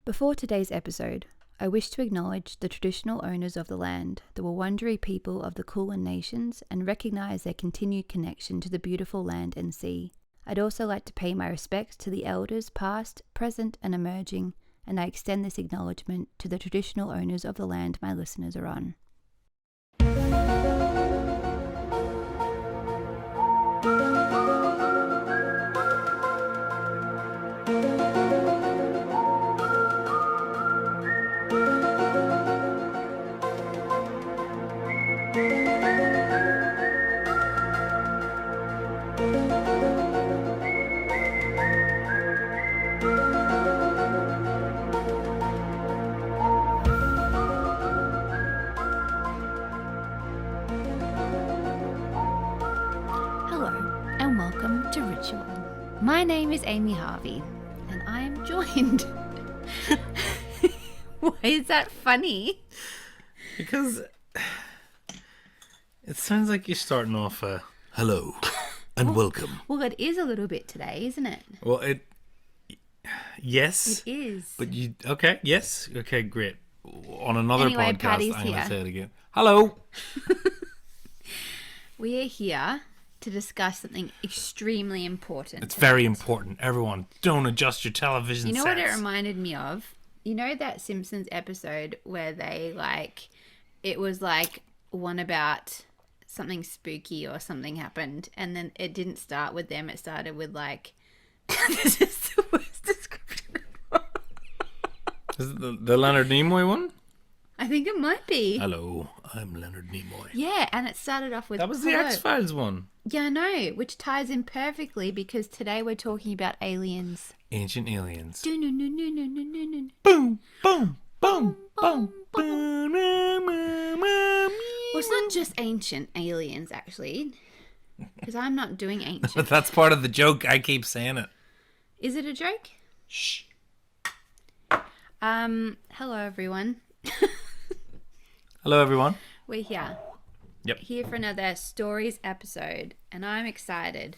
Before today's episode, I wish to acknowledge the traditional owners of the land, the Wurundjeri people of the Kulin Nations, and recognise their continued connection to the beautiful land and sea. I'd also like to pay my respects to the elders past, present and emerging, and I extend this acknowledgement to the traditional owners of the land my listeners are on. My name is Amy Harvey, and I am joined. Why is that funny? Because it sounds like you're starting off hello and welcome. Well, it is a little bit today, isn't it? Well, yes. It is. But yes, okay, great. On another podcast, Paddy's I'm going here. to say it again. Hello. We are here to discuss something extremely important. It's very important. Everyone, don't adjust your television You know sets. what it reminded me of? You know that Simpsons episode where they it was one about something spooky or something happened, and then it didn't start with them. It started with this is the worst description. Is it the Leonard Nimoy one? I think it might be. Hello, I'm Leonard Nimoy. Yeah, and it started off with That was the hello. X-Files one. Yeah, I know, which ties in perfectly because today we're talking about aliens. Ancient aliens. Boom, Boom, boom, boom, boom, boom. Well, it's not just ancient aliens, actually, because I'm not doing ancient. That's part of the joke. I keep saying it. Is it a joke? Shh. Hello, everyone. Hello, everyone. We're here. Yep. Here for another stories episode, and I'm excited.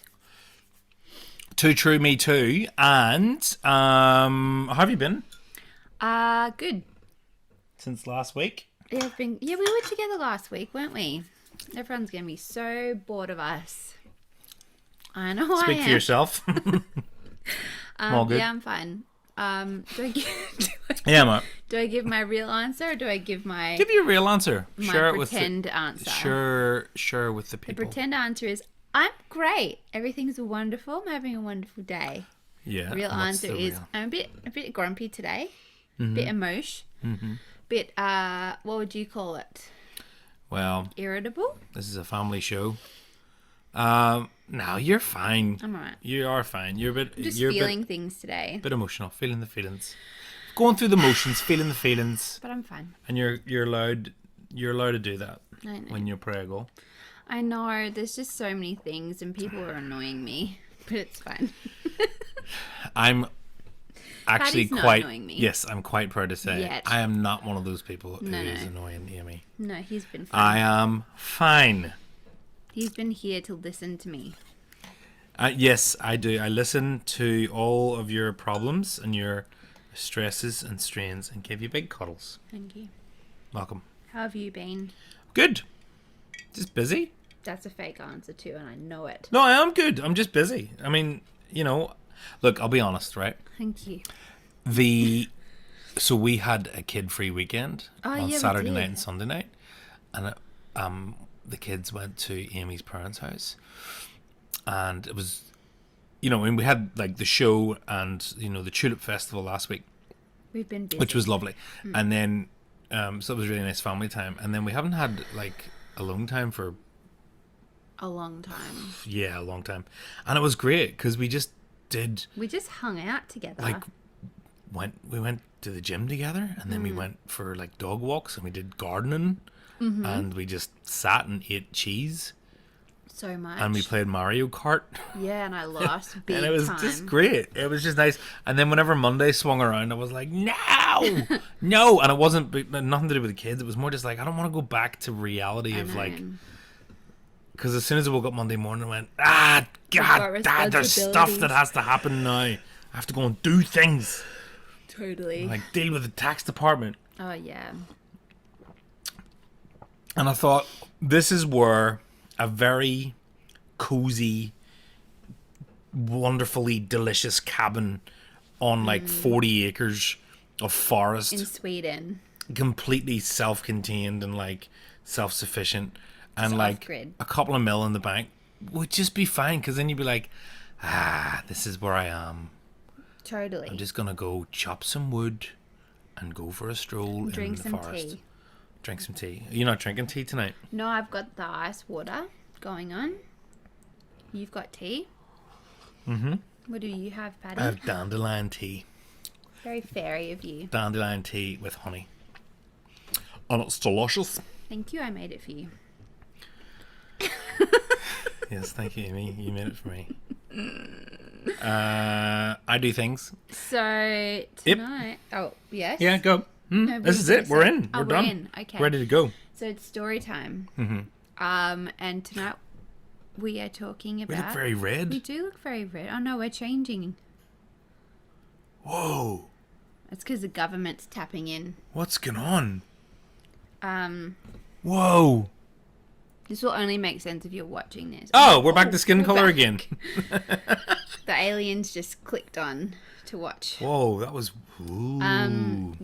Too true, me too. And how have you been? Good. Since last week? Yeah, we were together last week, weren't we? Everyone's gonna be so bored of us. I know. Speak for yourself. All good. Yeah, I'm fine. Do I give my real answer, or do I give Give your real answer. my Share pretend answer? Share with the The people. pretend answer is I'm great. Everything's wonderful. I'm having a wonderful day. Yeah. Real what's answer the is real? I'm a bit grumpy today. Bit emotion. Bit what would you call it? Well, Irritable? this is a family show. No, you're fine. I'm alright. You are fine. You're Just you're feeling things today. bit emotional, feeling the feelings, going through the motions, feeling the feelings, But I'm fine. and you're allowed to do that I know. when you're prego. I know. There's just so many things, and people are annoying me. But it's fine. I'm actually Paddy's not quite annoying me. yes, I'm quite proud to say Yet. I am not one of those people No, who is no. annoying Amy. No, he's been fine. I am fine. He's been here to listen to me. Yes, I do. I listen to all of your problems and your stresses and strains and give you big cuddles. Thank you. Welcome. How have you been? Good. Just busy. That's a fake answer too, and I know it. No, I am good. I'm just busy. I mean, look, I'll be honest, right? Thank you. So we had a kid-free weekend on We Saturday did. night and Sunday night, and the kids went to Amy's parents' house, and it was, and we had the show and the Tulip Festival last week, We've been busy. which was lovely, and then so it was really nice family time, and then we haven't had alone time for a long time. a long time, and it was great because we just hung out together. we went to the gym together, and then we went for dog walks, and we did gardening, and we just sat and ate cheese, so much. and we played Mario Kart, Yeah, and I lost big and it was time. just great. It was just nice. And then whenever Monday swung around, I was like, no, no, and it wasn't nothing to do with the kids. It was more just I don't want to go back to reality of because as soon as I woke up Monday morning, I went, God, Dad, there's stuff that has to happen now. I have to go and do things. Totally. Like, deal with the tax department. Oh, yeah. And I thought, this is where a very cozy, wonderfully delicious cabin on like 40 acres of forest, In Sweden. completely self-contained and like self-sufficient, and like off-grid. a couple of mil in the bank would just be fine, because then you'd be like, this is where I am. Totally. I'm just gonna go chop some wood and go for a stroll in the forest. Tea. Drink some tea. You're not drinking tea tonight? No, I've got the ice water going on. You've got tea? Mm-hmm. What do you have, Patty? I have dandelion tea. Very fairy of you. Dandelion tea with honey. And it's delicious. Thank you, I made it for you. Yes, thank you, Amy. You made it for me. I do things. So, tonight... Yep. Oh, yes? Yeah, go. No, this is it. We're in. We're done. We're in. Okay. Ready to go. So, it's story time. Mm-hmm. And tonight we are talking about... We look very red. We do look very red. Oh, no, we're changing. Whoa. It's because the government's tapping in. What's going on? Whoa. This will only make sense if you're watching this. Oh, we're back to skin color again. The aliens just clicked on to watch. Whoa, that was... Ooh.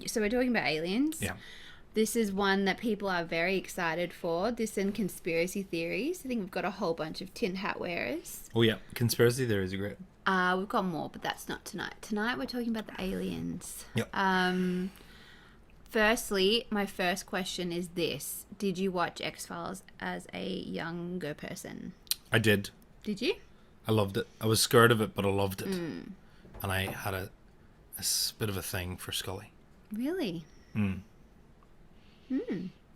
So we're talking about aliens. Yeah. This is one that people are very excited for. This and conspiracy theories. I think we've got a whole bunch of tin hat wearers. Oh, yeah. Conspiracy theories are great. We've got more, but that's not tonight. Tonight we're talking about the aliens. Yep. Firstly, my first question is this. Did you watch X-Files as a younger person? I did. Did you? I loved it. I was scared of it, but I loved it. And I had a bit of a thing for Scully. Really?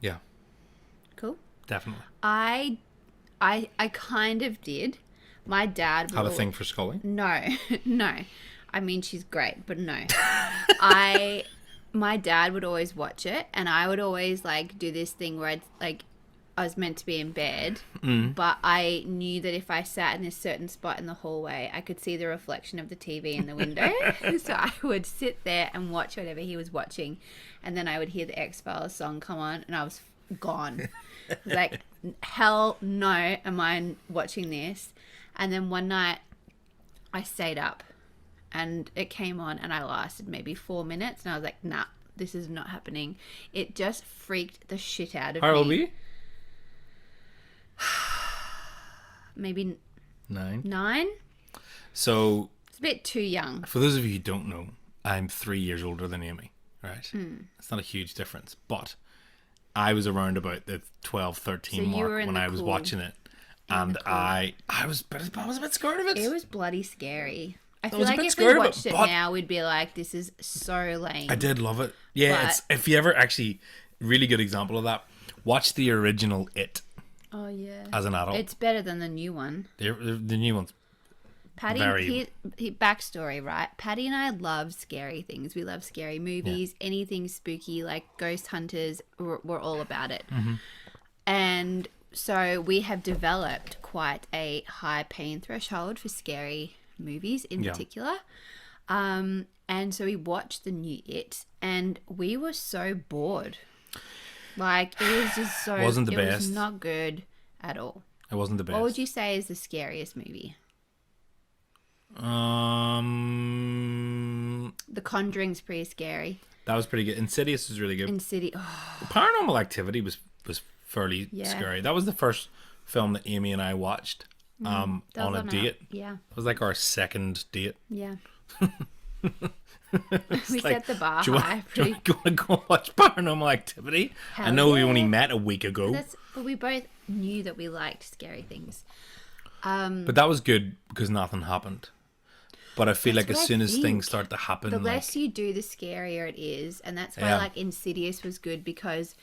Yeah, Cool. definitely. I kind of did. My dad would Have a thing for Scully? No. No. I mean, she's great, but no. My dad would always watch it, and I would always like do this thing where I was meant to be in bed, but I knew that if I sat in a certain spot in the hallway, I could see the reflection of the TV in the window. So I would sit there and watch whatever he was watching, and then I would hear the X-Files song come on, and I was gone. Like, hell no, am I watching this? And then one night, I stayed up, and it came on, and I lasted maybe 4 minutes, and I was like, nah, this is not happening. It just freaked the shit out of me. How old were you? Maybe 9. 9? So, It's a bit too young. for those of you who don't know, I'm 3 years older than Amy, right? It's not a huge difference, but I was around about the 12, 13 So you mark were in when the I was cool- watching it. And I was a bit scared of it. It was bloody scary. I feel was a like bit if scared we of it, watched it but- now, we'd be like, this is so lame. I did love it. Yeah, But- it's if you ever actually, really good example of that, watch the original It Oh, yeah. as an adult. It's better than the new one. The new one's Patty, Very- backstory, right? Patty and I love scary things. We love scary movies, anything spooky, like ghost hunters. We're all about it. And so we have developed quite a high pain threshold for scary movies in particular. And so we watched the new It, and we were so bored. Like, it was just so... Wasn't the it best. was not good at all. it wasn't the best. What would you say is the scariest movie? The Conjuring's pretty scary. That was pretty good. Insidious was really good. Insidious. Oh, Paranormal Activity was fairly Yeah. scary. That was the first film that Amy and I watched that on was a date. Yeah, It was like our second date. yeah. It's We like, set the bar do you high. want to go watch Paranormal Activity? I Hell know we yeah. only met a week ago. But we both knew that we liked scary things. But that was good because nothing happened. But I feel That's like as what I soon as think. things start to happen, The like, less you do, the scarier it is, and that's why Yeah. like Insidious was good because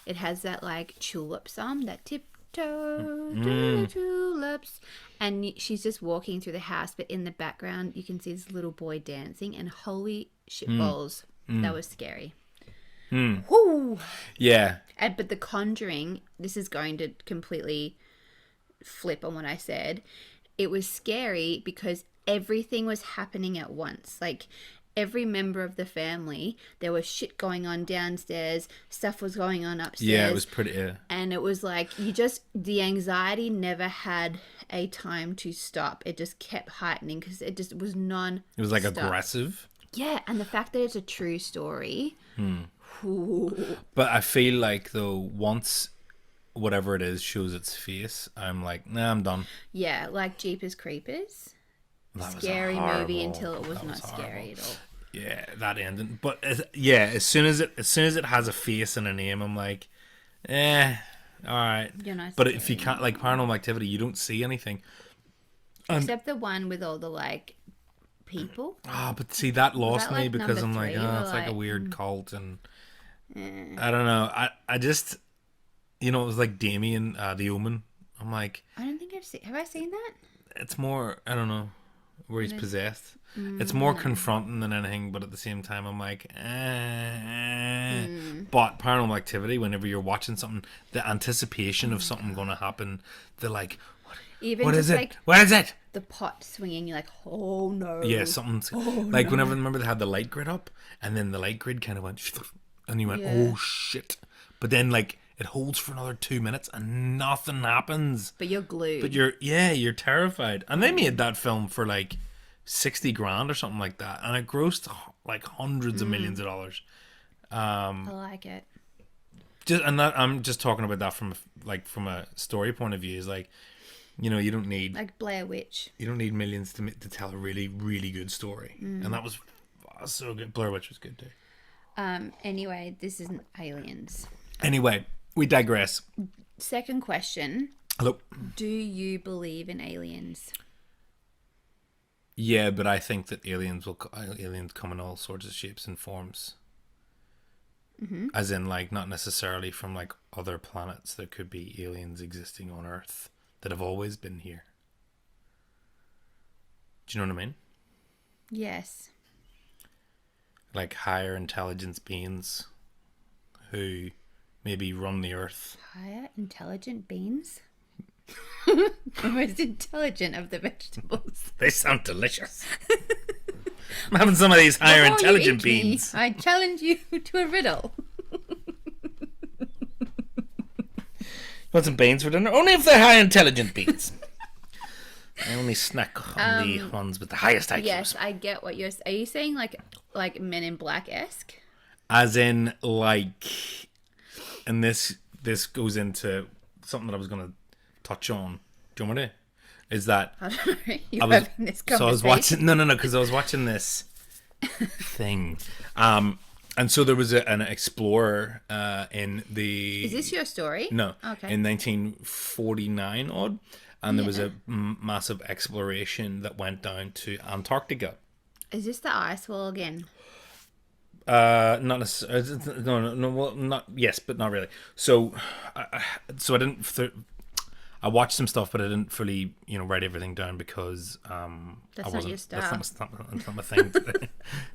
it has that like tulip song, that tiptoe to the tulips, and she's just walking through the house, but in the background you can see this little boy dancing, and holy shitballs, that was scary. Whoo! yeah, But The Conjuring, this is going to completely flip on what I said. It was scary because everything was happening at once. Like, every member of the family, there was shit going on downstairs, stuff was going on upstairs. Yeah, it was pretty. And it was like the anxiety never had a time to stop. It just kept heightening because it just was non. It was like aggressive. Yeah, and the fact that it's a true story. But I feel like though once whatever it is shows its face, I'm like, nah, I'm done. Yeah, like Jeepers Creepers. That was Scary horrible. movie until it was That not was scary at all. Yeah, that ending. But yeah, as soon as it has a face and a name, I'm like, all right. You're not But scared if you can't, like Paranormal Activity, you don't see anything. Except the one with all the like people. But see, that lost that, me like, because I'm number like, 3? You were it's like a like, weird cult, and I don't know. I just, it was like Damien, the Omen. I'm like, I don't think I've seen. Have I seen that? it's more, I don't know, where he's possessed. It's more confronting than anything, but at the same time, I'm like, But Paranormal Activity, whenever you're watching something, the anticipation of something going to happen, they're like, Even what just is it? like What is it? the pot swinging, you're like, oh no. Yeah, something's like whenever, remember they had the light grid up, and then the light grid kind of went, and you went, oh shit. But then like it holds for another 2 minutes and nothing happens. But you're glued. But you're terrified. And they made that film for like 60 grand or something like that, and it grossed like hundreds of millions of dollars. I like it. I'm just talking about that from a story point of view. Is like, you don't need Like Blair Witch. You don't need millions to tell a really, really good story. And that was so good. Blair Witch was good too. Anyway, this isn't aliens. Anyway, we digress. Second question. Hello. Do you believe in aliens? Yeah, but I think that aliens come in all sorts of shapes and forms. As in, like, not necessarily from like other planets. There could be aliens existing on Earth that have always been here. Do you know what I mean? Yes. Like higher intelligence beings who maybe run the Earth. Higher intelligent beings? The most intelligent of the vegetables. They sound delicious. I'm having some of these higher intelligent beings. I challenge you to a riddle. Want some beans for dinner? Only if they're high intelligent beans. I only snack on the ones with the highest IQs. Yes, I get what you're. Are you saying like Men in Black-esque? As in, like, and this goes into something that I was going to touch on. Do you want me to? Is that I don't know. You're having this conversation. So I was watching. No, because I was watching this thing. And so there was an explorer in the. Is this your story? No. Okay. In 1949 odd, and there was a massive exploration that went down to Antarctica. Is this the ice wall again? Not necessarily. No. Well, not yes, but not really. So, I didn't. I watched some stuff, but I didn't fully, write everything down because That's I wasn't. not your style. That's not my thing.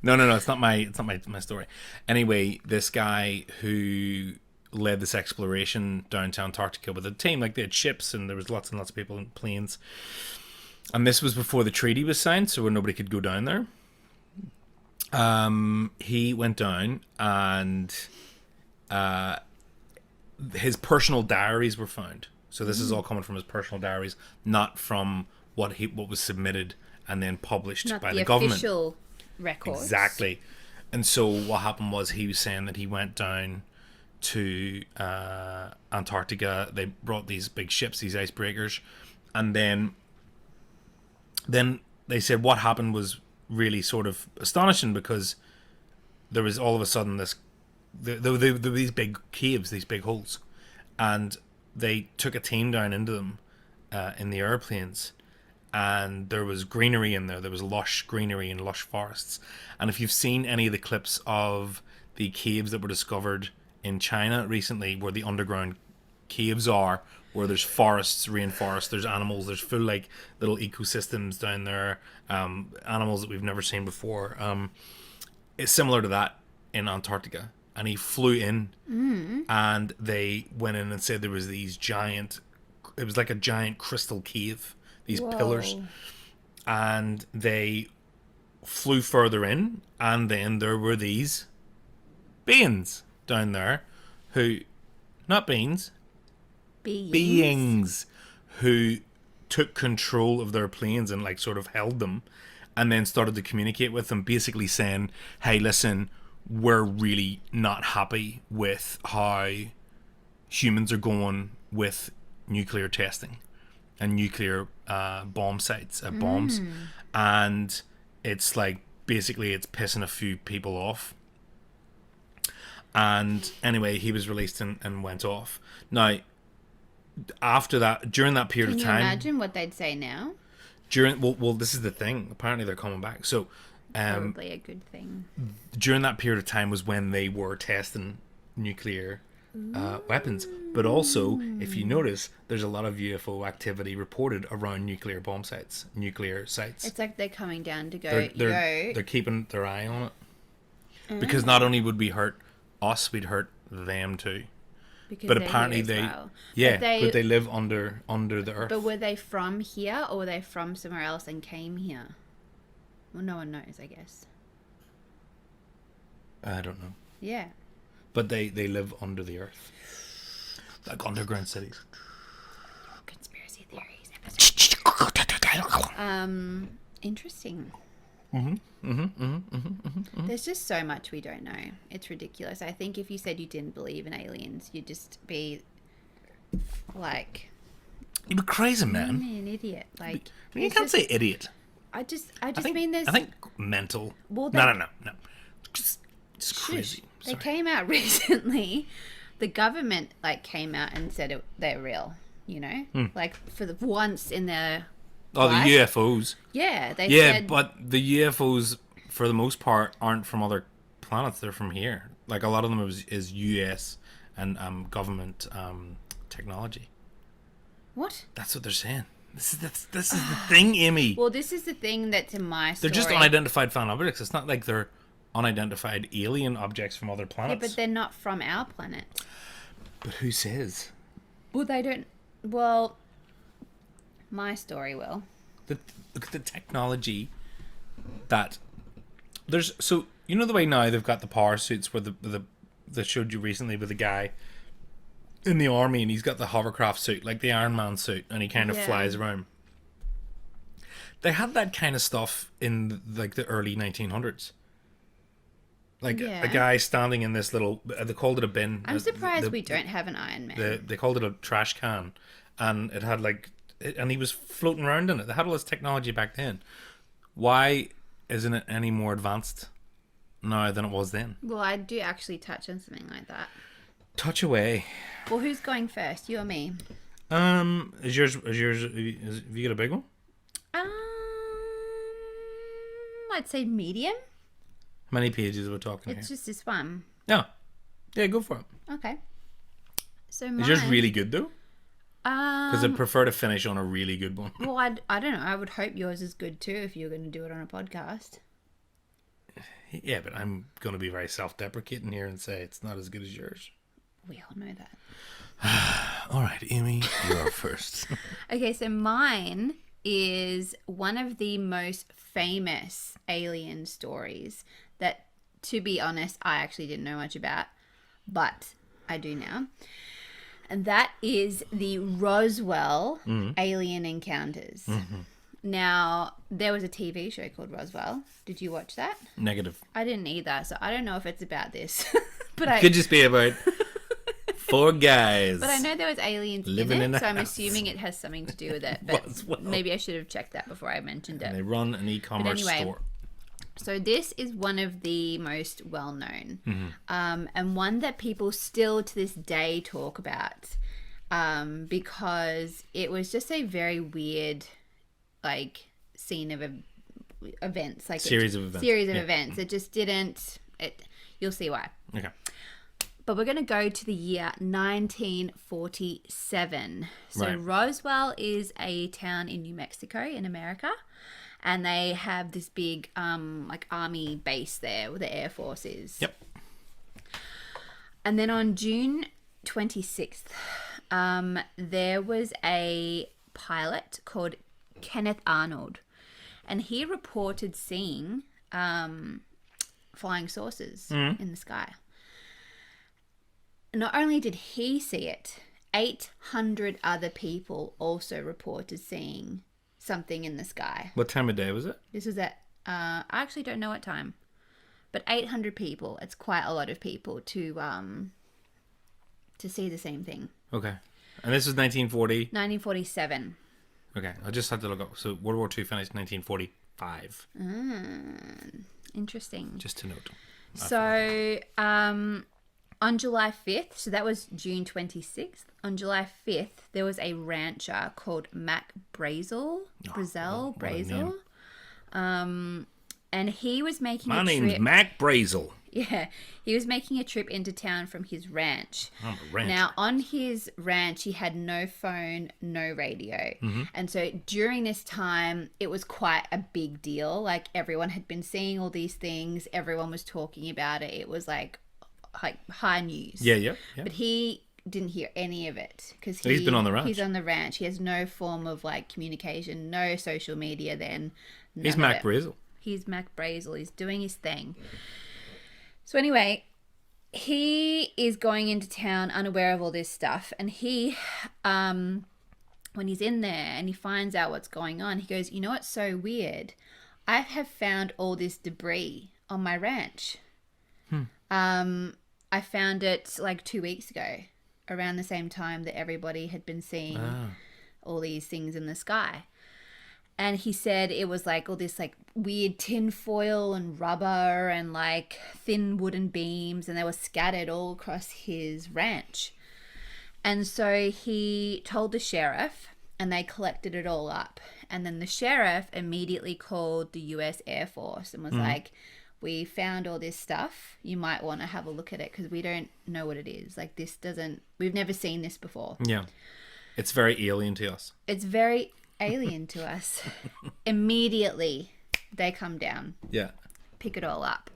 No. It's not my story. Anyway, this guy who led this exploration down to Antarctica with a team, like they had ships and there was lots and lots of people in planes. And this was before the treaty was signed, so where nobody could go down there. He went down and his personal diaries were found. So this is all coming from his personal diaries, not from what was submitted and then published by the government. Not the official records. Exactly. And so what happened was he was saying that he went down to Antarctica. They brought these big ships, these icebreakers, and then they said what happened was really sort of astonishing because there was all of a sudden there were these big caves, these big holes, and they took a team down into them in the airplanes, and there was greenery in there. There was lush greenery and lush forests. And if you've seen any of the clips of the caves that were discovered in China recently, where the underground caves are, where there's forests, rainforests, there's animals, there's full like little ecosystems down there, animals that we've never seen before. It's similar to that in Antarctica. And he flew in, and they went in and said there was these giant. It was like a giant crystal cave, these pillars, and they flew further in, and then there were these beings down there who, not beings, beings who took control of their planes and like sort of held them, and then started to communicate with them, basically saying, hey, listen, we're really not happy with how humans are going with nuclear testing and nuclear bomb sites, bombs, and it's like basically it's pissing a few people off. And anyway, he was released and went off. Now, after that, during that period of time, can you imagine what they'd say now? Well, this is the thing. Apparently, they're coming back. So, Probably a good thing. During that period of time was when they were testing nuclear weapons. But also, if you notice, there's a lot of UFO activity reported around nuclear bomb sites, nuclear sites. It's like they're coming down to go, they're keeping their eye on it. Because not only would we hurt us, we'd hurt them too. Because but apparently but they live under the earth. But were they from here, or were they from somewhere else and came here? Well, no one knows, I guess. I don't know. Yeah. But they live under the earth. Like underground cities. Conspiracy theories. Interesting. There's just so much we don't know. It's ridiculous. I think if you said you didn't believe in aliens, you'd just be like... You'd be crazy, man. An idiot. Like, you can't say idiot. I mean there's... I think mental. Well, no. Just crazy. They came out recently. The government came out and said they're real. You know, like for the once in their life. The UFOs. Yeah, they said. But the UFOs, for the most part, aren't from other planets. They're from here. Like a lot of them is US and government technology. What? That's what they're saying. This is the thing, Amy. Well, this is the thing that's in my story. They're just unidentified found objects. It's not like they're unidentified alien objects from other planets. Yeah, but they're not from our planet. But who says? Well, they don't... Well, my story will. Look at the technology that... There's... So, you know the way now they've got the power suits where they showed you recently with the guy in the army and he's got the hovercraft suit, like the Iron Man suit, and he kind of flies around. They had that kind of stuff in like the early 1900s. Like a guy standing in this little... They called it a bin. I'm surprised we don't have an Iron Man. They called it a trash can. And it had and he was floating around in it. They had all this technology back then. Why isn't it any more advanced now than it was then? Well, I do actually touch on something like that. Touch away. Well, who's going first? You or me? Have you got a big one? I'd say medium. How many pages are we talking It's just this one. Yeah, go for it. Okay. So is yours really good though? Because I'd prefer to finish on a really good one. Well, I don't know. I would hope yours is good too if you're going to do it on a podcast. Yeah, but I'm going to be very self-deprecating here and say it's not as good as yours. We all know that. All right, Amy, you're first. Okay, so mine is one of the most famous alien stories that, to be honest, I actually didn't know much about, but I do now. And that is the Roswell alien encounters. Mm-hmm. Now, there was a TV show called Roswell. Did you watch that? Negative. I didn't either, so I don't know if it's about this. But it could just be about 4 guys. But I know there was aliens living in it, a so I'm house. assuming it has something to do with it. But maybe I should have checked that before I mentioned it. And they run an e-commerce store. So this is one of the most well-known, and one that people still to this day talk about, because it was just a very weird, scene of events, series of events. It just didn't. You'll see why. Okay. But we're going to go to the year 1947. So right. Roswell is a town in New Mexico in America. And they have this big army base there where the Air Force is. Yep. And then on June 26th, there was a pilot called Kenneth Arnold. And he reported seeing flying saucers in the sky. Not only did he see it, 800 other people also reported seeing something in the sky. What time of day was it? This was at, I actually don't know what time, but 800 people. It's quite a lot of people to see the same thing. Okay. And this was 1940? 1947. Okay. I just had to look up. So World War II finished 1945. Interesting. Just to note. So, on July 5th, so that was June 26th, on July 5th, there was a rancher called Mac Brazel. And he was making My a trip. name's Mac Brazel. Yeah, he was making a trip into town from his ranch. I'm a rancher. Now, on his ranch, he had no phone, no radio. And so during this time, it was quite a big deal. Like, everyone had been seeing all these things. Everyone was talking about it. It was like high news. Yeah. But he didn't hear any of it because he's been on the ranch. He's on the ranch. He has no form of like communication, no social media then. He's Mac Brazel. He's Mac Brazel. He's doing his thing. So anyway, he is going into town unaware of all this stuff. And he, when he's in there and he finds out what's going on, he goes, you know what's so weird? I have found all this debris on my ranch. I found it like 2 weeks ago, around the same time that everybody had been seeing all these things in the sky. And he said it was like all this like weird tin foil and rubber and like thin wooden beams, and they were scattered all across his ranch. And so he told the sheriff, and they collected it all up. And then the sheriff immediately called the US Air Force and was like, we found all this stuff. You might want to have a look at it because we don't know what it is. Like, we've never seen this before. Yeah. It's very alien to us. It's very alien to us. Immediately, they come down. Yeah. Pick it all up.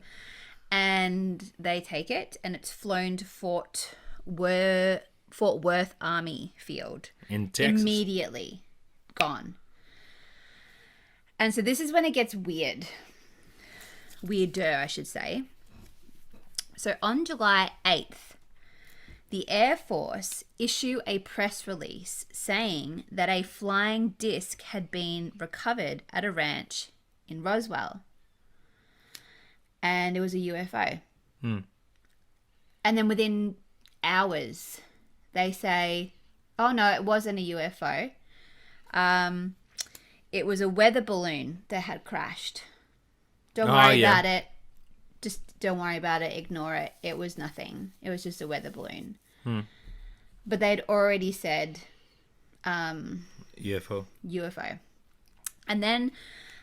And they take it, and it's flown to Fort Worth Army Field. In Texas. Immediately. Gone. And so this is when it gets weird. Weirder, I should say. So on July 8th, the Air Force issue a press release saying that a flying disc had been recovered at a ranch in Roswell. And it was a UFO. And then within hours, they say, oh no, it wasn't a UFO. It was a weather balloon that had crashed. Don't worry about it. Just don't worry about it. Ignore it. It was nothing. It was just a weather balloon. But they'd already said UFO. And then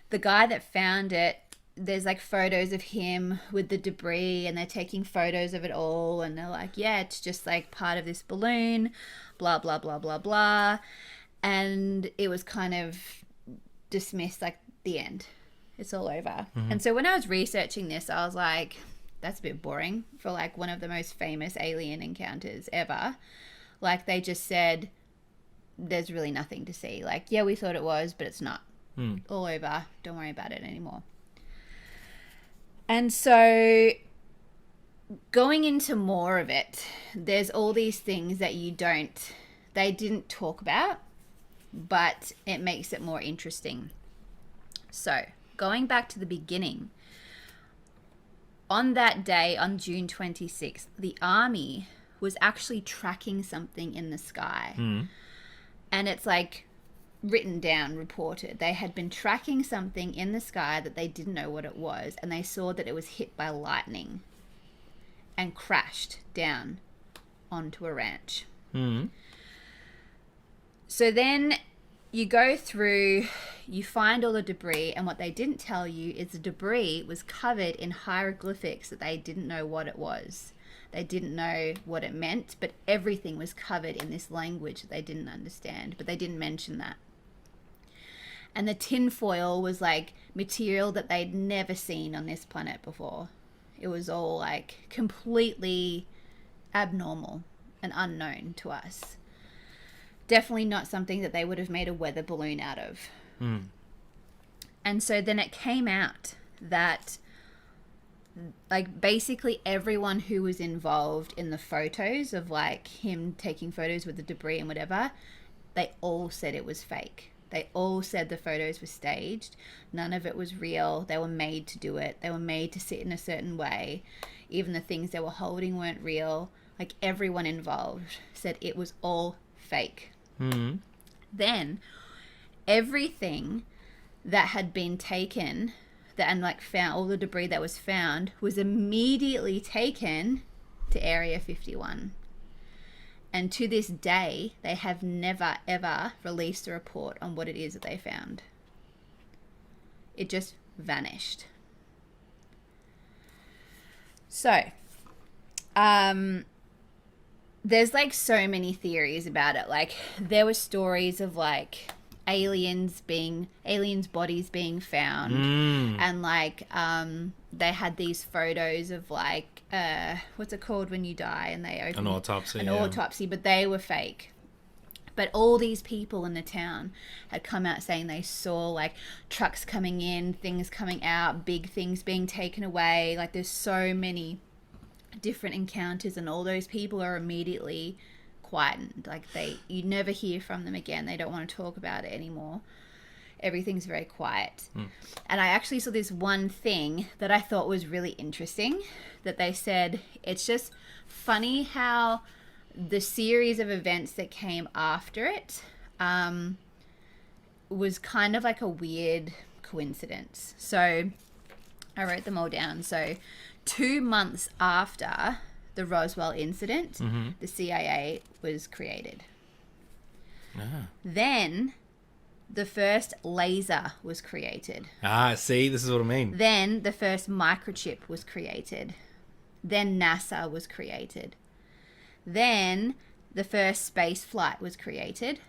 the guy that found it, there's like photos of him with the debris, and they're taking photos of it all, and they're like, yeah, it's just like part of this balloon, blah, blah, blah, blah, blah. And it was kind of dismissed, like the end. It's all over. And so when I was researching this, I was like, that's a bit boring for like one of the most famous alien encounters ever. Like, they just said, there's really nothing to see. Like, yeah, we thought it was, but it's not. All over. Don't worry about it anymore. And so going into more of it, there's all these things that they didn't talk about, but it makes it more interesting. So going back to the beginning, on that day, on June 26th, the army was actually tracking something in the sky. And it's like written down, reported. They had been tracking something in the sky that they didn't know what it was, and they saw that it was hit by lightning and crashed down onto a ranch. So then you go through, you find all the debris, and what they didn't tell you is the debris was covered in hieroglyphics that they didn't know what it was. They didn't know what it meant, but everything was covered in this language that they didn't understand, but they didn't mention that. And the tin foil was like material that they'd never seen on this planet before. It was all like completely abnormal and unknown to us. Definitely not something that they would have made a weather balloon out of. And so then it came out that like basically everyone who was involved in the photos of like him taking photos with the debris and whatever, they all said it was fake. They all said the photos were staged. None of it was real. They were made to do it. They were made to sit in a certain way. Even the things they were holding weren't real. Like everyone involved said it was all fake. Mm-hmm. Then everything that had been taken and like found, all the debris that was found was immediately taken to Area 51. And to this day, they have never, ever released a report on what it is that they found. It just vanished. So, there's like so many theories about it. Like there were stories of like aliens bodies being found, and like they had these photos of like what's it called when you die and they open an autopsy, autopsy, but they were fake. But all these people in the town had come out saying they saw like trucks coming in, things coming out, big things being taken away. Like there's so many different encounters, and all those people are immediately quietened. Like you never hear from them again. They don't want to talk about it anymore. Everything's very quiet. And I actually saw this one thing that I thought was really interesting, that they said it's just funny how the series of events that came after it was kind of like a weird coincidence. So I wrote them all down. So 2 months after the Roswell incident, the CIA was created. Then the first laser was created. See, this is what I mean. Then the first microchip was created. Then NASA was created. Then the first space flight was created.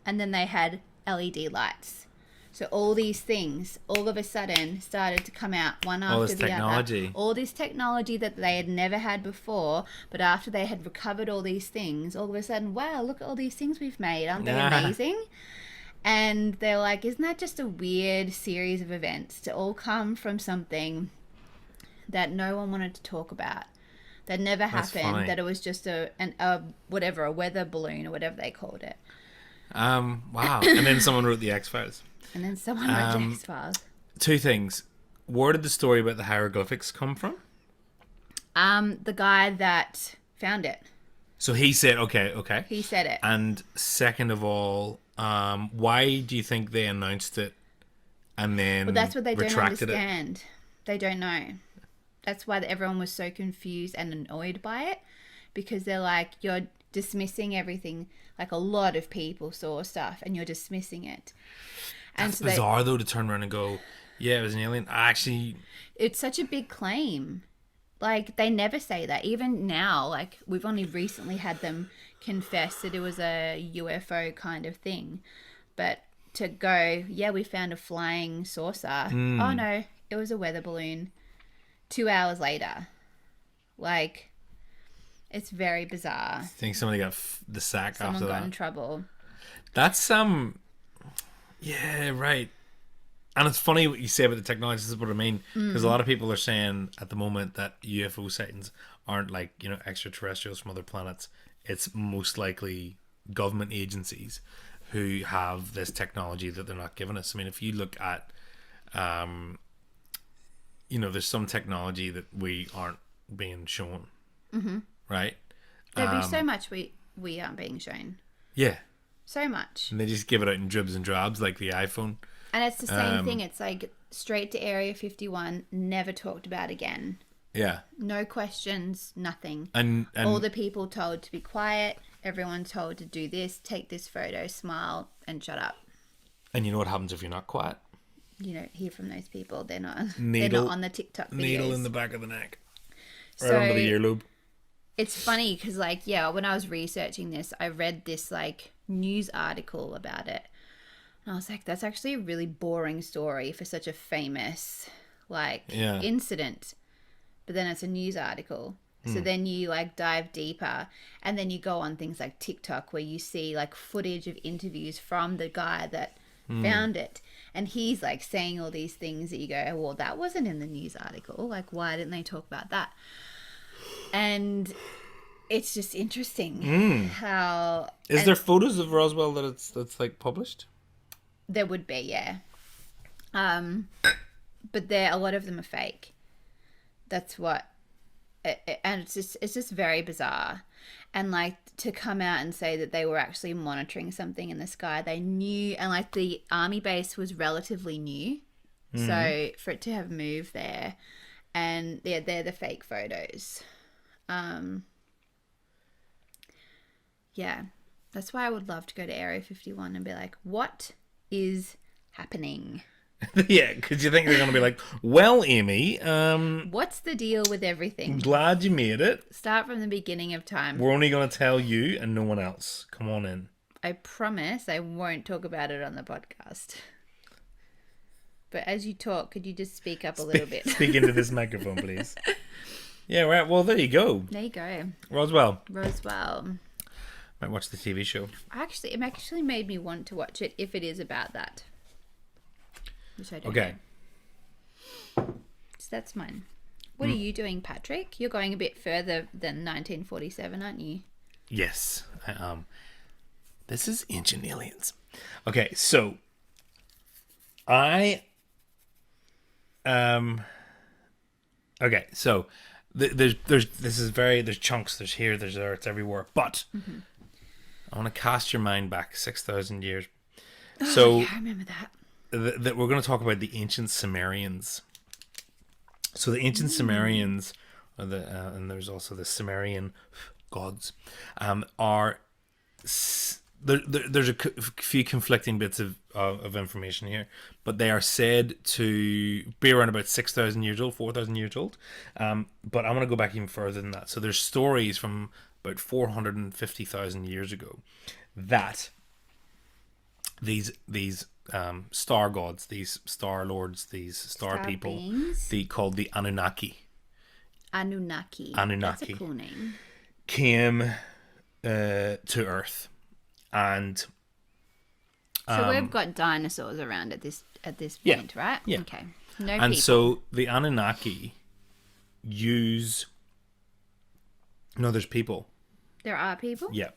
And then they had LED lights. So all these things all of a sudden started to come out one after the other. All this technology that they had never had before, but after they had recovered all these things, all of a sudden, wow, look at all these things we've made. Aren't they amazing? And they're like, isn't that just a weird series of events to all come from something that no one wanted to talk about, that never happened, that it was just a weather balloon or whatever they called it. Wow. And then someone wrote the X-Files. And then someone wrote the X-Files. 2 things. Where did the story about the hieroglyphics come from? The guy that found it. So he said, okay. He said it. And second of all, why do you think they announced it and then that's what they don't understand? They don't know. That's why everyone was so confused and annoyed by it, because they're like, you're dismissing everything. Like a lot of people saw stuff and you're dismissing it. And That's bizarre though, to turn around and go, yeah, it was an alien. It's such a big claim. Like they never say that. Even now, like we've only recently had them confess that it was a UFO kind of thing. But to go, yeah, we found a flying saucer. Oh no, it was a weather balloon. 2 hours later. Like, it's very bizarre. I think somebody got the sack after that. Someone got in trouble. That's yeah, right. And it's funny what you say about the technology. This is what I mean, because a lot of people are saying at the moment that UFO sightings aren't like, extraterrestrials from other planets. It's most likely government agencies who have this technology that they're not giving us. I mean, if you look at there's some technology that we aren't being shown, right? There'd be so much we aren't being shown. Yeah. So much. And they just give it out in dribs and drabs like the iPhone. And it's the same thing. It's like straight to Area 51, never talked about again. Yeah. No questions, nothing. And all the people told to be quiet. Everyone told to do this, take this photo, smile, and shut up. And you know what happens if you're not quiet? You don't hear from those people. They're not on the TikTok videos. Needle in the back of the neck. Right under the earlobe. It's funny because, when I was researching this, I read this, news article about it. And I was like, that's actually a really boring story for such a famous, incident. But then it's a news article. So then you, dive deeper. And then you go on things like TikTok where you see, footage of interviews from the guy that found it. And he's like saying all these things that you go, oh, well, that wasn't in the news article. Like, why didn't they talk about that? And it's just interesting how... Is there photos of Roswell that's like published? There would be, yeah. But a lot of them are fake. That's what... and it's just very bizarre. And like to come out and say that they were actually monitoring something in the sky, they knew, and like the army base was relatively new, so for it to have moved there, and they're the fake photos. Yeah, that's why I would love to go to Area 51 and be like, what is happening? Yeah, because you think they're going to be like, well, Amy, what's the deal with everything? Glad you made it. Start from the beginning of time. We're only going to tell you and no one else. Come on in. I promise I won't talk about it on the podcast. But as you talk, could you just speak up a little bit? Speak into this microphone, please. Yeah, right. Well, there you go. There you go. Roswell. Might watch the TV show. It actually made me want to watch it if it is about that. Which I don't Okay. know. So that's mine. What are you doing, Patrick? You're going a bit further than 1947, aren't you? Yes, I am. This is Ancient Aliens. Okay, so okay, so there's chunks, there's here, there's there, it's everywhere. But I want to cast your mind back 6,000 years. So yeah, I remember that. That we're going to talk about the ancient Sumerians. So the ancient Sumerians, and there's also the Sumerian gods, are there's a few conflicting bits of information here, but they are said to be around about 6,000 years old, 4,000 years old. But I'm going to go back even further than that. So there's stories from about 450,000 years ago that these star gods, these star lords, these star people, called the Anunnaki. Anunnaki. That's a cool name. Came to Earth, and so we've got dinosaurs around at this point, right? Yeah. Okay. No and people. So the Anunnaki use. No, there's people. There are people. Yeah.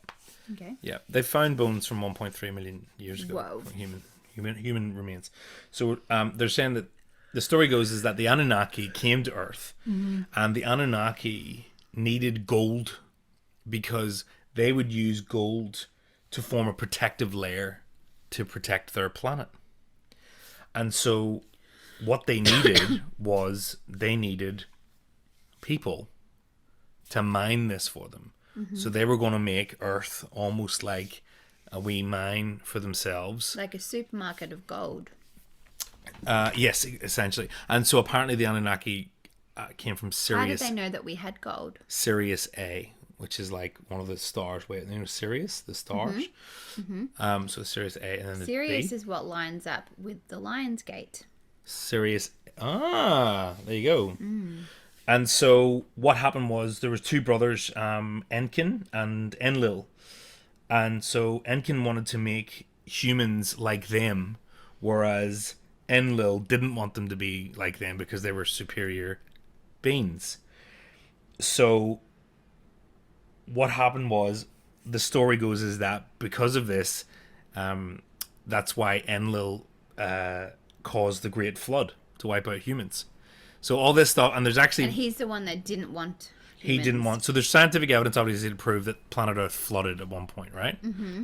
Okay. Yeah, they found bones from 1.3 million years ago. Whoa. Human remains. So they're saying that the story goes is that the Anunnaki came to Earth, and the Anunnaki needed gold because they would use gold to form a protective layer to protect their planet. And so what they needed was they needed people to mine this for them. So they were going to make Earth almost like a wee mine for themselves. Like a supermarket of gold. Yes, essentially. And so apparently the Anunnaki came from Sirius. How did they know that we had gold? Sirius A, which is like one of the stars. Wait, you know Sirius, the stars. So Sirius A, and then Sirius the B. is what lines up with the Lion's Gate. Sirius. There you go. And so what happened was there was two brothers, Enkin and Enlil. And so Enkin wanted to make humans like them, whereas Enlil didn't want them to be like them because they were superior beings. So what happened was, the story goes is that because of this, that's why Enlil caused the Great Flood to wipe out humans. So all this stuff, and there's actually... And he's the one that didn't want humans. He didn't want... So there's scientific evidence, obviously, to prove that planet Earth flooded at one point, right?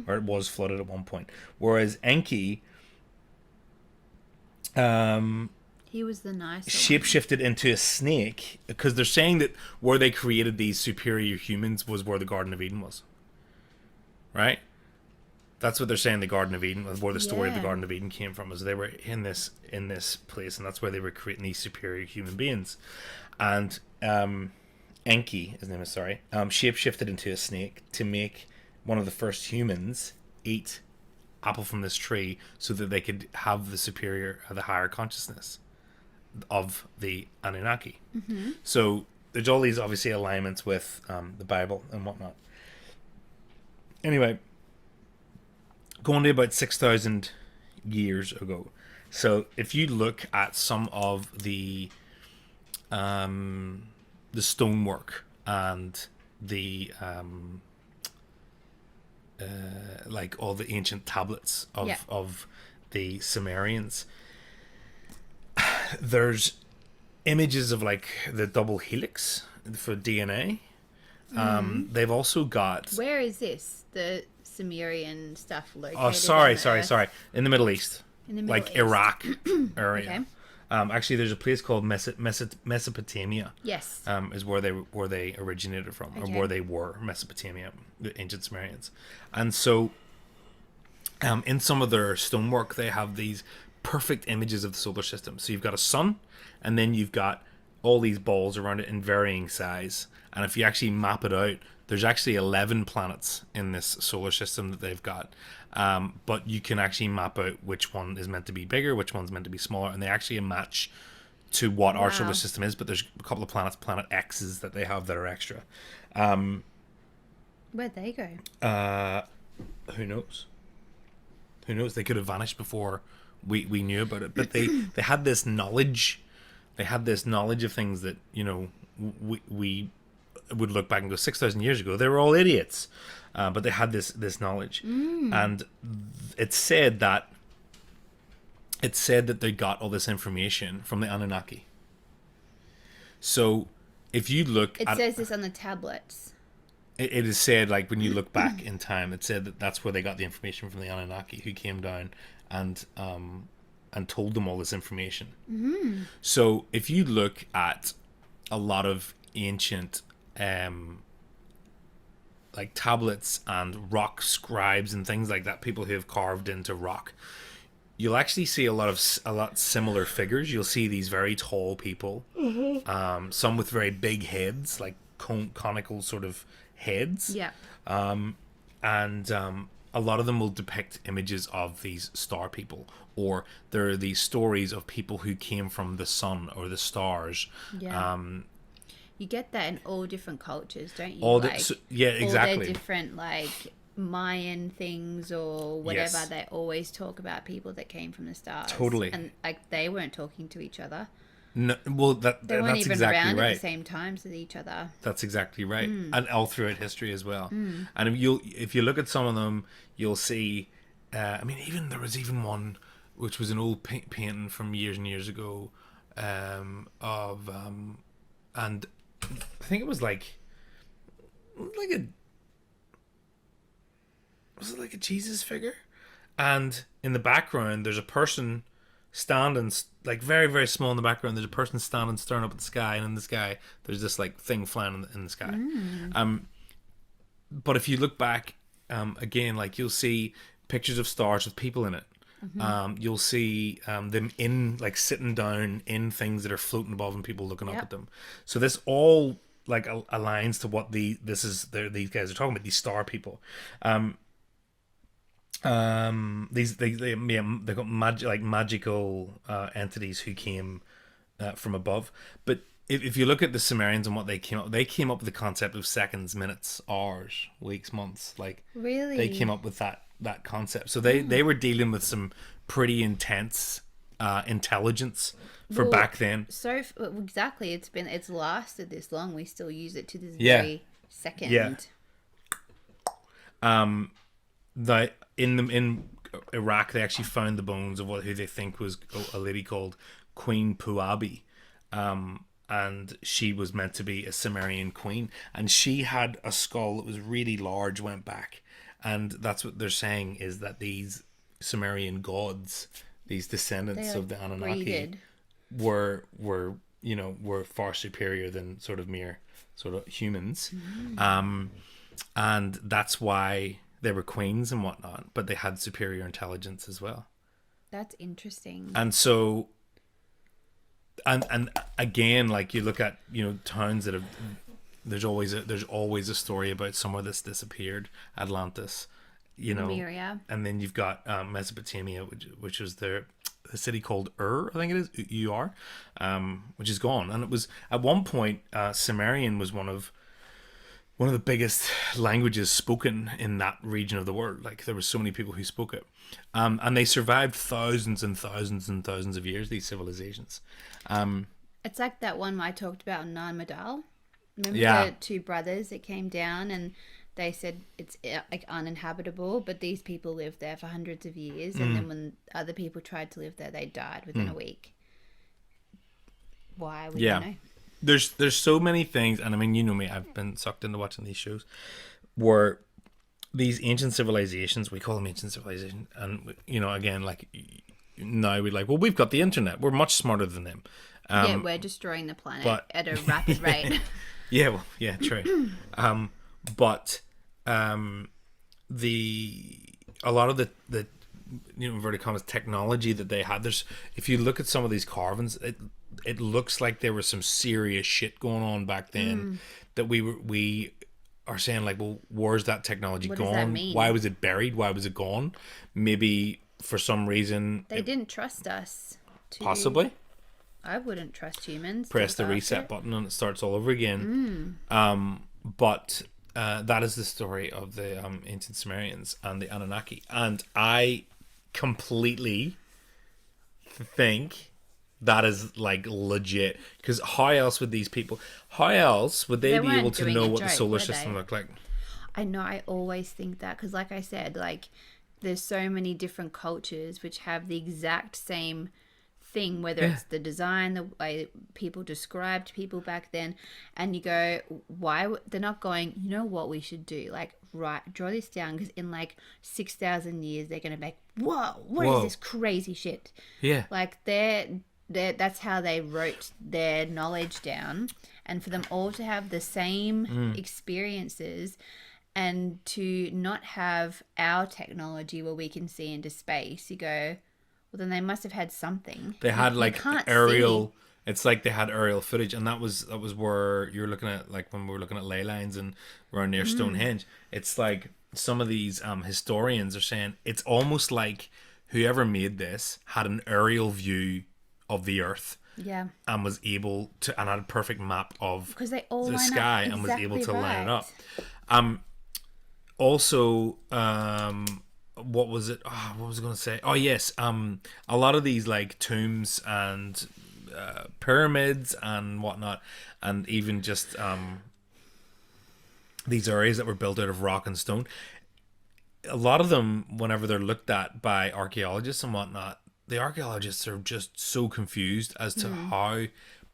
Or it was flooded at one point. Whereas Enki... he was the nice shapeshifted into a snake, because they're saying that where they created these superior humans was where the Garden of Eden was. Right? That's what they're saying. The Garden of Eden was where the story of the Garden of Eden came from. Is they were in this place, and that's where they were creating these superior human beings. And Enki, his name is shapeshifted into a snake to make one of the first humans eat apple from this tree, so that they could have the higher consciousness of the Anunnaki. So there's all these obviously alignments with the Bible and whatnot. Anyway. Going to about 6,000 years ago. So if you look at some of the stonework and the like all the ancient tablets of the Sumerians, there's images of like the double helix for DNA. They've also got. Where is this? The Sumerian stuff located? Oh, sorry. In the Middle East, In the Middle like East. Iraq area. Okay. Actually, there's a place called Mesopotamia. Yes. Is where they originated from, or where they were. Mesopotamia, the ancient Sumerians, and so in some of their stonework, they have these perfect images of the solar system. So you've got a sun, and then you've got all these balls around it in varying size. And if you actually map it out, there's actually 11 planets in this solar system that they've got. But you can actually map out which one is meant to be bigger, which one's meant to be smaller, and they actually match to what our solar system is. But there's a couple of planets, Planet X's, that they have that are extra. Where'd they go? Who knows? Who knows? They could have vanished before we knew about it. But they had this knowledge. They had this knowledge of things that, you know, we would look back and go, 6,000 years ago, they were all idiots. But they had this knowledge. And it's said that they got all this information from the Anunnaki. So if you look It says this on the tablets. It is said, like, when you look back in time, it said that that's where they got the information from the Anunnaki, who came down and told them all this information. So if you look at a lot of ancient like tablets and rock scribes and things like that, people who have carved into rock, you'll actually see a lot similar figures. You'll see these very tall people, some with very big heads, like conical sort of heads. Yeah. And a lot of them will depict images of these star people, or there are these stories of people who came from the sun or the stars. Yeah. You get that in all different cultures, don't you? All exactly. All their different, like, Mayan things or whatever. Yes. They always talk about people that came from the stars. Totally. And, like, they weren't talking to each other. No, well, They weren't that's even exactly around right. at the same times as each other. That's exactly right, and all throughout history as well. And if you look at some of them, you'll see. I mean, there was one which was an old painting from years and years ago, and I think it was like a like a Jesus figure, and in the background there's a person standing, like, very, very small in the background. There's a person standing staring up at the sky, and in the sky there's this, like, thing flying in the sky. But if you look back again, like, you'll see pictures of stars with people in it. You'll see them in, like, sitting down in things that are floating above and people looking up at them. So this all, like, aligns to what these guys are talking about, these star people. They got magical entities who came from above. But if you look at the Sumerians and what they came up with the concept of seconds, minutes, hours, weeks, months. Like, really, they came up with that concept. So they were dealing with some pretty intense intelligence for back then. So exactly, it's lasted this long. We still use it to this very second. Yeah. In Iraq, they actually found the bones of who they think was a lady called Queen Puabi, and she was meant to be a Sumerian queen, and she had a skull that was really large, went back, and that's what they're saying, is that these Sumerian gods, these descendants of the Anunnaki, were far superior than sort of mere sort of humans, and that's why they were queens and whatnot, but they had superior intelligence as well. That's interesting. And so, and again, like, you look at, towns that have, there's always a story about somewhere that's disappeared. Atlantis, Lemuria. And then you've got Mesopotamia, which was the city called Ur, I think it is, Ur, which is gone. And it was at one point Sumerian was one of one of the biggest languages spoken in that region of the world. Like there were so many people who spoke it, and they survived thousands and thousands and thousands of years. These civilizations. It's like that one I talked about in Nine Madal. Remember Yeah. the two brothers that came down and they said it's like uninhabitable, but these people lived there for hundreds of years, and then when other people tried to live there, they died within a week. Why? We Yeah. don't know. There's so many things, and I mean, you know me, I've been sucked into watching these shows where these ancient civilizations, we call them ancient civilizations, and you know, again, like now we're like, well, we've got the internet, we're much smarter than them. Yeah, we're destroying the planet but- at a rapid rate. Yeah, well, yeah, true. But the a lot of the you know, inverted commas technology that they had. There's, if you look at some of these carvings, it looks like there was some serious shit going on back then that we are saying like, well, where's that technology What gone? does that mean? Why was it buried? Why was it gone? Maybe for some reason They didn't trust us. possibly I wouldn't trust humans. to press the look after reset it. button and it starts all over again. But that is the story of the ancient Sumerians and the Anunnaki, and I completely think that is like legit, because how else would these people, how else would they They be weren't able to doing know a what the joke, solar were system they? looked like? I know, I always think that because, like I said, like there's so many different cultures which have the exact same thing, whether it's the design, the way people described people back then, and you go, why they're not going, you know what we should do? Like, draw this down, because in like 6,000 years they're going to be like, whoa, what is this crazy shit? Yeah. Like that's how they wrote their knowledge down, and for them all to have the same experiences and to not have our technology where we can see into space, you go, well, then they must have had something. They had like can't aerial. see. It's like they had aerial footage, and that was where you're looking at, like when we were looking at ley lines and around near Stonehenge. It's like some of these historians are saying it's almost like whoever made this had an aerial view of the Earth Yeah, and was able to, and had a perfect map of because they all the line up sky and was able to exactly line it right. up. Also, what was it? Oh, what was I going to say? Oh yes, a lot of these like tombs and pyramids and whatnot, and even just these areas that were built out of rock and stone. A lot of them, whenever they're looked at by archaeologists and whatnot, the archaeologists are just so confused as to how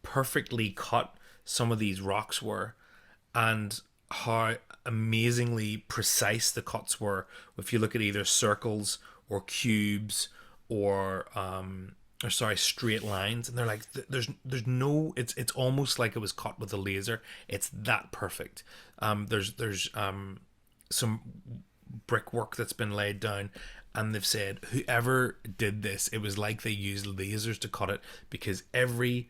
perfectly cut some of these rocks were, and how amazingly precise the cuts were. If you look at either circles or cubes or sorry, straight lines, and they're like, there's no, it's almost like it was cut with a laser. It's that perfect. There's some brickwork that's been laid down, and they've said whoever did this, it was like they used lasers to cut it, because every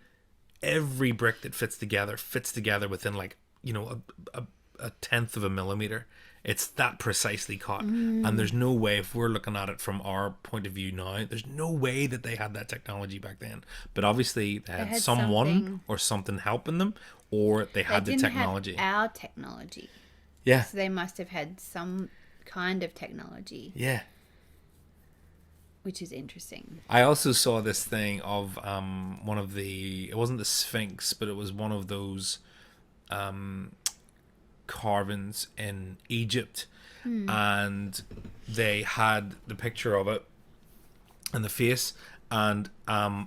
brick that fits together within, like, you know, a tenth of a millimeter. It's that precisely cut, and there's no way, if we're looking at it from our point of view now, there's no way that they had that technology back then. But obviously they had someone something. or something helping them, or they had They the didn't technology. have our technology, Yeah, so they must have had some kind of technology, yeah. which is interesting. I also saw this thing of one of the, it wasn't the Sphinx, but it was one of those carvings in Egypt, and they had the picture of it and the face, and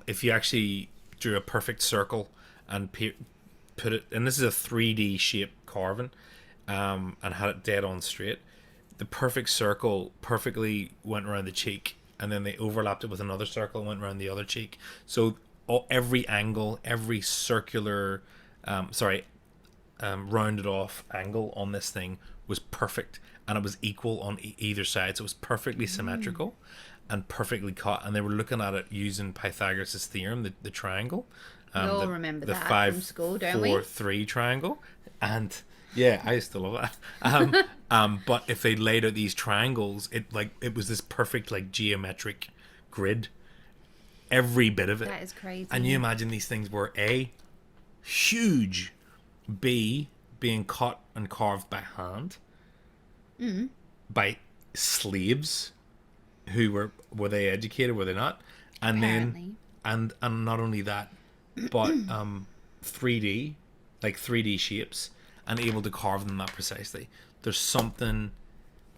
if you actually drew a perfect circle and put it, and this is a 3D shape carving, and had it dead on straight, the perfect circle perfectly went around the cheek, and then they overlapped it with another circle and went around the other cheek. So every angle, every circular rounded off angle on this thing was perfect, and it was equal on either side, so it was perfectly symmetrical and perfectly cut. And they were looking at it using Pythagoras' theorem, the triangle. We all remember the that from school, don't we? 5-4-3 triangle. And yeah, I used to love that. But if they laid out these triangles, it was this perfect, like, geometric grid, every bit of it. That is crazy. And you imagine these things were A, huge, B, being cut and carved by hand by slaves who were they educated, were they not? And Apparently. then and not only that, but 3D, like 3D shapes, and able to carve them that precisely. There's something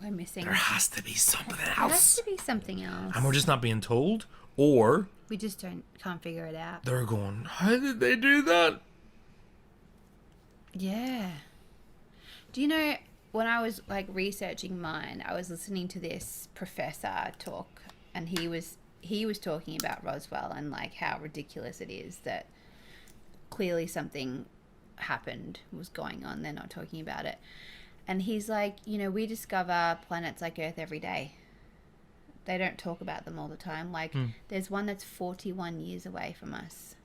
We're missing. there has to be something There has else. to be something else. And we're just not being told, or We just can't figure it out. they're going, how did they do that? Yeah. Do you know, when I was like researching mine, I was listening to this professor talk, and he was talking about Roswell and like how ridiculous it is that clearly something happened, was going on. They're not talking about it. And he's like, we discover planets like Earth every day. They don't talk about them all the time. Like, there's one that's 41 years away from us.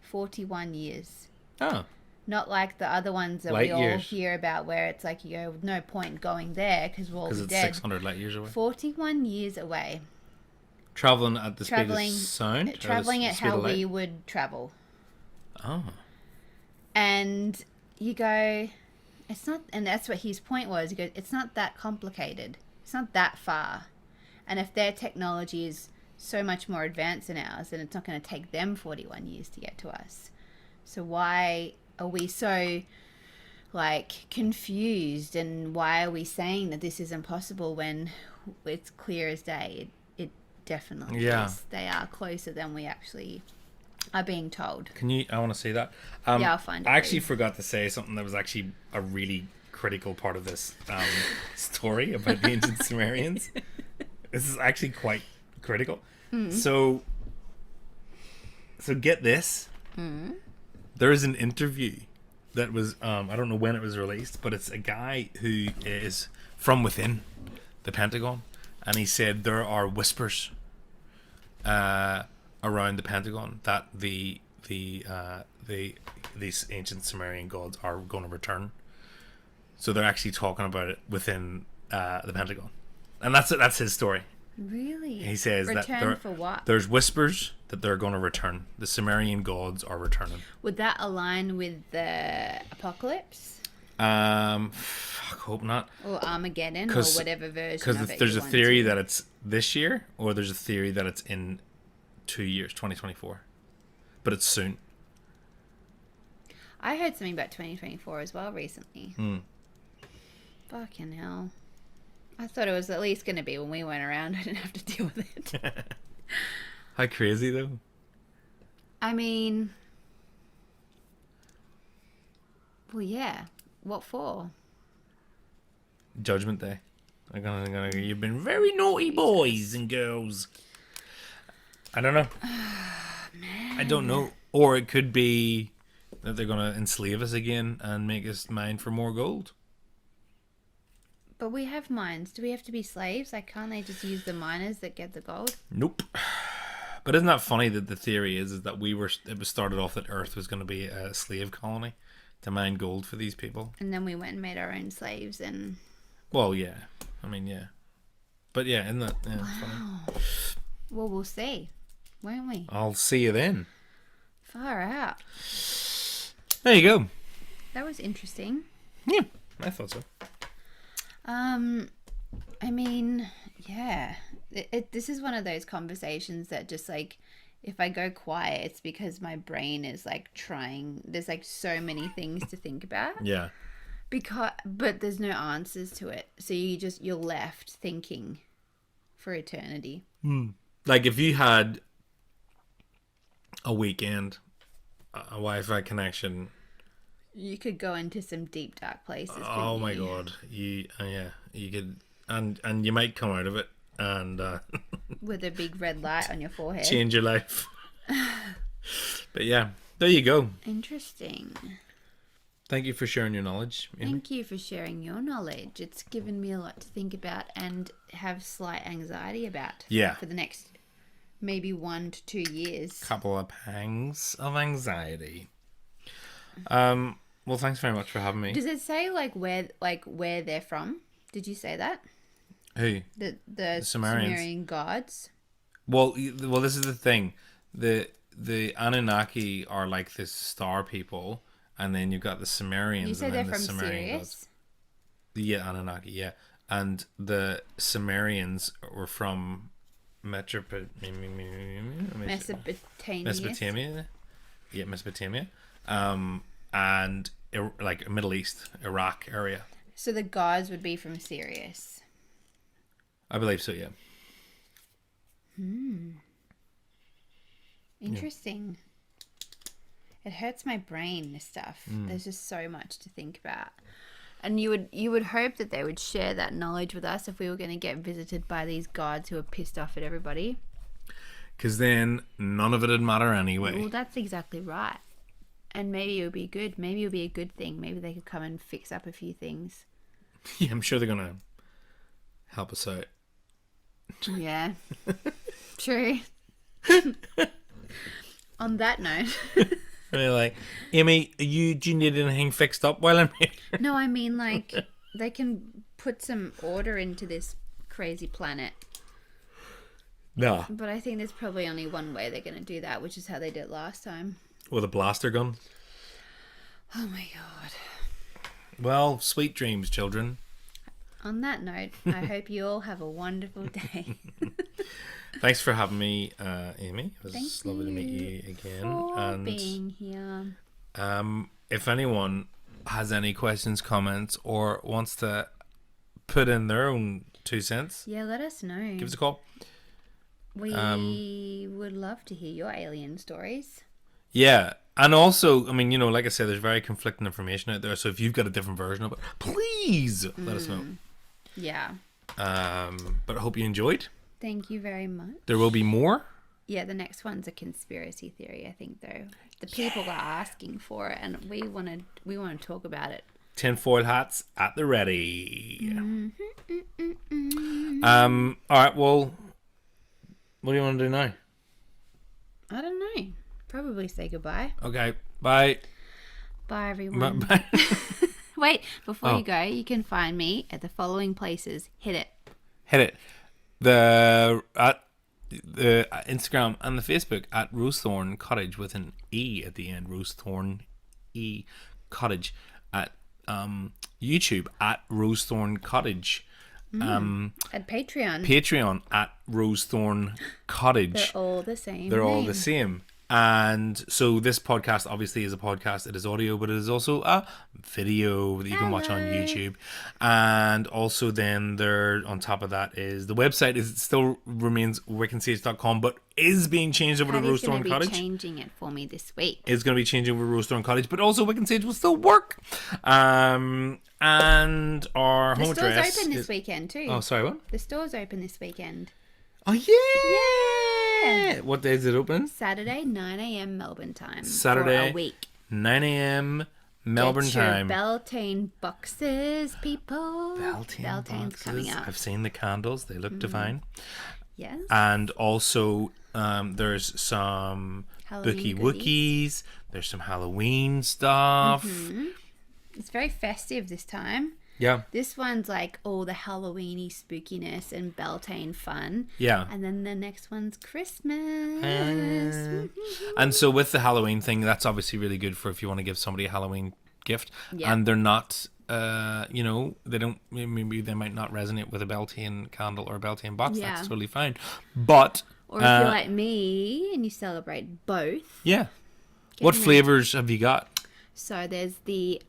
41 years. Oh. Not like the other ones that Light we all years. hear about where it's like, no point going there because we'll all be Because it's dead. 600 light years away. 41 years away. Traveling at the Traveling- speed of sound? Or the Traveling at speed of how light? we would travel. Oh. And you go, it's not, and that's what his point was. He goes, it's not that complicated. It's not that far. And if their technology is so much more advanced than ours, then it's not going to take them 41 years to get to us. So why are we so like confused, and why are we saying that this is impossible when it's clear as day? It definitely is. They are closer than we actually are being told. I want to see that. Yeah, I'll find it. I actually forgot to say something that was actually a really critical part of this story about the ancient Sumerians. This is actually quite critical. So get this. There is an interview that was, I don't know when it was released, but it's a guy who is from within the Pentagon, and he said there are whispers around the Pentagon that these ancient Sumerian gods are going to return. So they're actually talking about it within the Pentagon, and that's his story. Really? He says Return for what? There's whispers that they're going to return. The Sumerian gods are returning. Would that align with the apocalypse Hope not. or Armageddon or whatever version Because of it? there's you a want theory to? that it's this year, or there's a theory that it's in 2 years, 2024. But it's soon. I heard something about 2024 as well recently. Fucking hell. I thought it was at least going to be when we went around. I didn't have to deal with it. How crazy, though. I mean, well, yeah. What for? Judgment Day. You've been very naughty boys and girls. I don't know. I don't know. Or it could be that they're going to enslave us again and make us mine for more gold. But we have mines. Do we have to be slaves? Like, can't they just use the miners that get the gold? Nope. But isn't that funny that the theory is that it was started off that Earth was going to be a slave colony to mine gold for these people. And then we went and made our own slaves and... Well, yeah. I mean, yeah. But yeah, isn't that funny? Well, we'll see, won't we? I'll see you then. Far out. There you go. That was interesting. Yeah, I thought so. I mean, yeah. This is one of those conversations that just like, if I go quiet, it's because my brain is like trying. There's like so many things to think about. Yeah. But there's no answers to it. So you're left thinking for eternity. Like if you had a weekend, a Wi-Fi connection. You could go into some deep dark places. Oh my god, you could, and you might come out of it and with a big red light on your forehead. change your life. But yeah, there you go. Interesting. Thank you for sharing your knowledge, Amy. Thank you for sharing your knowledge. It's given me a lot to think about and have slight anxiety about. Yeah. For the next maybe 1 to 2 years. Couple of pangs of anxiety. Well, thanks very much for having me. Does it say where they're from? Did you say that? Who? The Sumerians. Sumerian gods. Well, this is the thing. The Anunnaki are like this star people, and then you've got the Sumerians. You said and they're then from the Sumerian Sirius? gods. Yeah, Anunnaki, yeah. And the Sumerians were from Mesopotamia. Yeah, Mesopotamia. And like Middle East, Iraq area. So the gods would be from Sirius. I believe so, yeah. Interesting. It hurts my brain, this stuff. There's just so much to think about. And you would hope that they would share that knowledge with us if we were going to get visited by these gods who are pissed off at everybody. Because then none of it would matter anyway. Well, that's exactly right. And maybe it would be good. Maybe it would be a good thing. Maybe they could come and fix up a few things. Yeah, I'm sure they're going to help us out. Yeah. True. On that note... They're like, Amy, do you need anything fixed up while I'm here? No, I mean, like, they can put some order into this crazy planet. No. But I think there's probably only one way they're going to do that, which is how they did it last time. With a blaster gun? Oh my god. Well, sweet dreams, children. On that note, I hope you all have a wonderful day. Thanks for having me, Amy. It was Thank lovely to meet you you again. for And being here. if anyone has any questions, comments, or wants to put in their own 2 cents, Yeah, let us know. give us a call. We would love to hear your alien stories. Yeah. And also, I mean, you know, like I said, there's very conflicting information out there. So if you've got a different version of it, please let us know. Yeah. But I hope you enjoyed. Thank you very much. There will be more. Yeah, the next one's a conspiracy theory, I think, though. The people are asking for it, and we want to talk about it. Tinfoil hats at the ready. All right, well, what do you want to do now? I don't know. Probably say goodbye. Okay, bye. Bye, everyone. Bye. Wait, before you go, you can find me at the following places. Hit it. Hit it. The Instagram and the Facebook at Rosethorn Cottage with an E at the end. Rosethorn E Cottage. At YouTube at Rosethorn Cottage. At Patreon. Patreon at Rosethorn Cottage. They're all the same. They're all name. the same. And so this podcast obviously is a podcast. It is audio, but it is also a video that you can watch on YouTube. And also then there, on top of that, is the website is still remains wickensage.com, but is being changed over to Rosethorn Cottage. Patty's changing it for me this week. It's going to be changing over to Rosethorn Cottage, but also Wick and Sage will still work. And our home address. The store's open this weekend too. Oh, sorry, what? The store's open this weekend. Oh, yeah! What day is it open? Saturday, 9 a.m. Melbourne time. Saturday, for a week. 9 a.m. Melbourne Get your time. Beltane boxes, people. Beltane's boxes. Coming up. I've seen the candles. They look divine. Yes. And also, there's some Halloween Bookie goodies. Wookies. There's some Halloween stuff. It's very festive this time. Yeah. This one's like all the Halloweeny spookiness and Beltane fun. Yeah. And then the next one's Christmas. And so with the Halloween thing, that's obviously really good for if you want to give somebody a Halloween gift. Yeah. And they're not, you know, they don't, maybe they might not resonate with a Beltane candle or a Beltane box. Yeah. That's totally fine. But. Or if you're like me and you celebrate both. Yeah. What flavors have you got? So there's the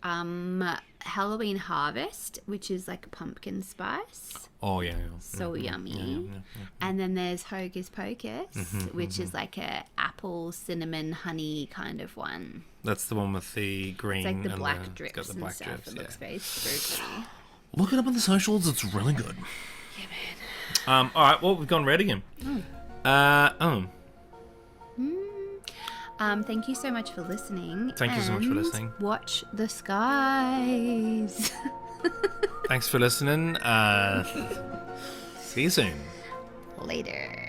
Halloween Harvest, which is like a pumpkin spice. Oh, yeah. So yummy. Yeah. And then there's Hocus Pocus, which is like a apple, cinnamon, honey kind of one. That's the one with the green. It's like the and black drips and stuff. drips, It looks very spooky. Look it up on the socials. It's really good. Yeah, man. All right. Well, we've gone red again. Thank you so much for listening. Thank you so much for listening. Watch the skies. Thanks for listening. See you soon. Later.